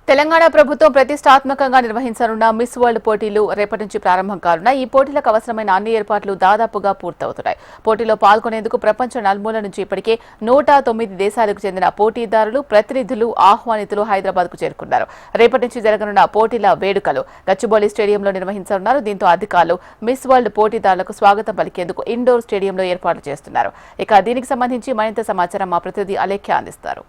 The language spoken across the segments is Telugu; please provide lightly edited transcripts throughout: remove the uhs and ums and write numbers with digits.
తెలంగాణ ప్రభుత్వం ప్రతిష్టాత్మకంగా నిర్వహించనున్న మిస్ వరల్డ్ పోటీలు రేపటి నుంచి ప్రారంభం కానున్నాయి. ఈ పోటీలకు అవసరమైన అన్ని ఏర్పాట్లు దాదాపుగా పూర్తవుతున్నాయి. పోటీలో పాల్గొనేందుకు ప్రపంచ నలుమూల నుంచి ఇప్పటికే 109 దేశాలకు చెందిన పోటీదారులు, ప్రతినిధులు, ఆహ్వానితులు హైదరాబాద్కు చేరుకున్నారు. రేపటి నుంచి జరగనున్న పోటీల వేడుకలు గచ్చిబౌలి స్టేడియంలో నిర్వహించనున్నారు. దీంతో అధికారులు మిస్ వరల్డ్ పోటీదారులకు స్వాగతం పలికేందుకు ఇండోర్ స్టేడియంలో ఏర్పాట్లు చేస్తున్నారు. ఇక దీనికి సంబంధించి మరింత సమాచారం మా ప్రతినిధి అలేఖ్య అందిస్తారు.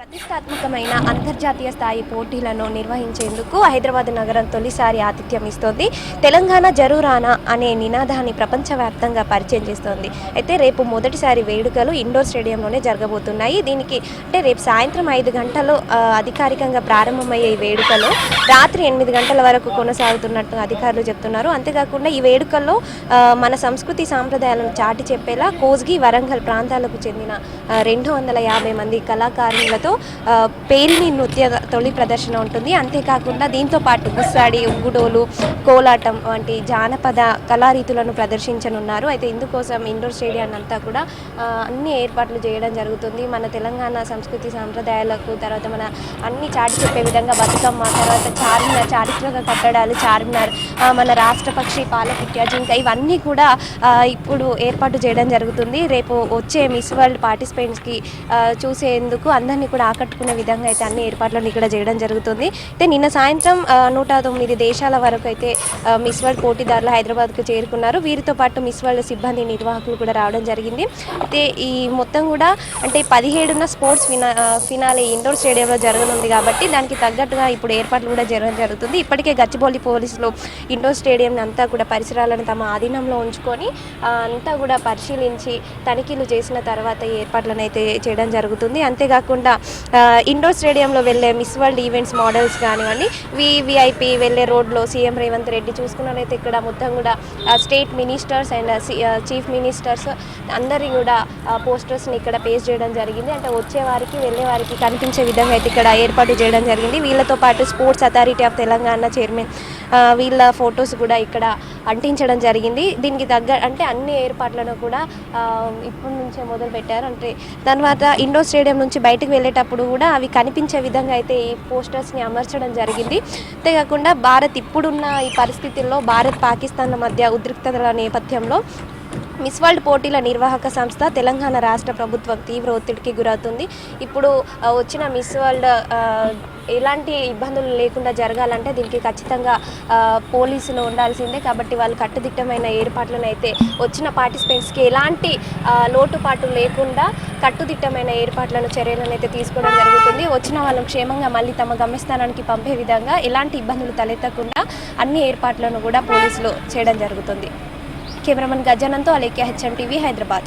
ప్రతిష్టాత్మకమైన అంతర్జాతీయ స్థాయి పోటీలను నిర్వహించేందుకు హైదరాబాద్ నగరం తొలిసారి ఆతిథ్యం ఇస్తోంది. తెలంగాణ జరూరానా అనే నినాదాన్ని ప్రపంచవ్యాప్తంగా పరిచయం చేస్తోంది. అయితే రేపు మొదటిసారి వేడుకలు ఇండోర్ స్టేడియంలోనే జరగబోతున్నాయి. దీనికి అంటే రేపు సాయంత్రం 5 గంటలు అధికారికంగా ప్రారంభమయ్యే ఈ వేడుకలు రాత్రి 8 గంటల వరకు కొనసాగుతున్నట్టు అధికారులు చెప్తున్నారు. అంతేకాకుండా ఈ వేడుకల్లో మన సంస్కృతి సాంప్రదాయాలను చాటి చెప్పేలా కోస్గి, వరంగల్ ప్రాంతాలకు చెందిన 250 మంది కళాకారులతో పేరిణి నృత్య తొలి ప్రదర్శన ఉంటుంది. అంతేకాకుండా దీంతో పాటు గుస్సాడి, ఉగ్గుడోలు, కోలాటం వంటి జానపద కళారీతులను ప్రదర్శించనున్నారు. అయితే ఇందుకోసం ఇండోర్ స్టేడియాన్ని అంతా కూడా అన్ని ఏర్పాట్లు చేయడం జరుగుతుంది. మన తెలంగాణ సంస్కృతి సాంప్రదాయాలకు తర్వాత మన అన్ని చాటి చెప్పే విధంగా బతుకమ్మ, తర్వాత చార్మినార్, చారిత్రక కట్టడాలు, చార్మినార్, మన రాష్ట్ర పక్షి పాలపిట్య, జింక ఇవన్నీ కూడా ఇప్పుడు ఏర్పాటు చేయడం జరుగుతుంది. రేపు వచ్చే మిస్ వరల్డ్ పార్టిసిపెంట్స్కి చూసేందుకు అందరినీ కూడా ఆకట్టుకునే విధంగా అయితే అన్ని ఏర్పాట్లను ఇక్కడ చేయడం జరుగుతుంది. అయితే నిన్న సాయంత్రం 109 దేశాల వరకు అయితే మిస్ వరల్డ్ పోటీదారులు హైదరాబాద్కు చేరుకున్నారు. వీరితో పాటు మిస్ వరల్డ్ సిబ్బంది, నిర్వాహకులు కూడా రావడం జరిగింది. అయితే ఈ మొత్తం కూడా అంటే 17న స్పోర్ట్స్ ఫినాలే ఇండోర్ స్టేడియంలో జరగనుంది కాబట్టి దానికి తగ్గట్టుగా ఇప్పుడు ఏర్పాట్లు కూడా జరగడం జరుగుతుంది. ఇప్పటికే గచ్చిబౌలి పోలీసులు ఇండోర్ స్టేడియం అంతా కూడా పరిసరాలను తమ ఆధీనంలో ఉంచుకొని అంతా కూడా పరిశీలించి తనిఖీలు చేసిన తర్వాత ఈ ఏర్పాట్లను అయితే చేయడం జరుగుతుంది. అంతేకాకుండా ఇండోర్ స్టేడియంలో వెళ్ళే మిస్ వరల్డ్ ఈవెంట్స్ మోడల్స్ కానివ్వండి, విఐపి వెళ్ళే రోడ్లో సీఎం రేవంత్ రెడ్డి చూసుకున్నట్లయితే ఇక్కడ మొత్తం కూడా state ministers and chief ministers అందరి కూడా పోస్టర్స్ని ఇక్కడ పేస్ట్ చేయడం జరిగింది. అంటే వచ్చే వారికి వెళ్ళే వారికి కనిపించే విధంగా అయితే ఇక్కడ ఏర్పాటు చేయడం జరిగింది. వీళ్ళతో పాటు sports authority of Telangana chairman వీళ్ళ ఫొటోస్ కూడా ఇక్కడ అంటించడం జరిగింది. దీనికి అంటే అన్ని ఏర్పాట్లను కూడా ఇప్పటి నుంచే మొదలు పెట్టారు. అంటే తర్వాత ఇండోర్ స్టేడియం నుంచి బయటకు వెళ్ళేటప్పుడు కూడా అవి కనిపించే విధంగా అయితే ఈ పోస్టర్స్ని అమర్చడం జరిగింది. అంతేకాకుండా భారత్ ఇప్పుడున్న ఈ పరిస్థితుల్లో భారత్, పాకిస్తాన్ల మధ్య ఉద్రిక్తతల నేపథ్యంలో మిస్ వరల్డ్ పోటీల నిర్వాహక సంస్థ తెలంగాణ రాష్ట్ర ప్రభుత్వం తీవ్ర ఒత్తిడికి గురవుతుంది. ఇప్పుడు వచ్చిన మిస్ వరల్డ్ ఎలాంటి ఇబ్బందులు లేకుండా జరగాలంటే దీనికి ఖచ్చితంగా పోలీసులు ఉండాల్సిందే. కాబట్టి వాళ్ళు కట్టుదిట్టమైన ఏర్పాట్లను అయితే వచ్చిన పార్టిసిపెంట్స్కి ఎలాంటి లోటుపాటు లేకుండా కట్టుదిట్టమైన ఏర్పాట్లను, చర్యలను అయితే తీసుకోవడం జరుగుతుంది. వచ్చిన వాళ్ళని క్షేమంగా మళ్ళీ తమ గమ్యస్థానానికి పంపే విధంగా ఎలాంటి ఇబ్బందులు తలెత్తకుండా అన్ని ఏర్పాట్లను కూడా పోలీసులు చేయడం జరుగుతుంది. కెమెరామెన్ గజానంతో అలేఖ్య, HM టీవీ, హైదరాబాద్.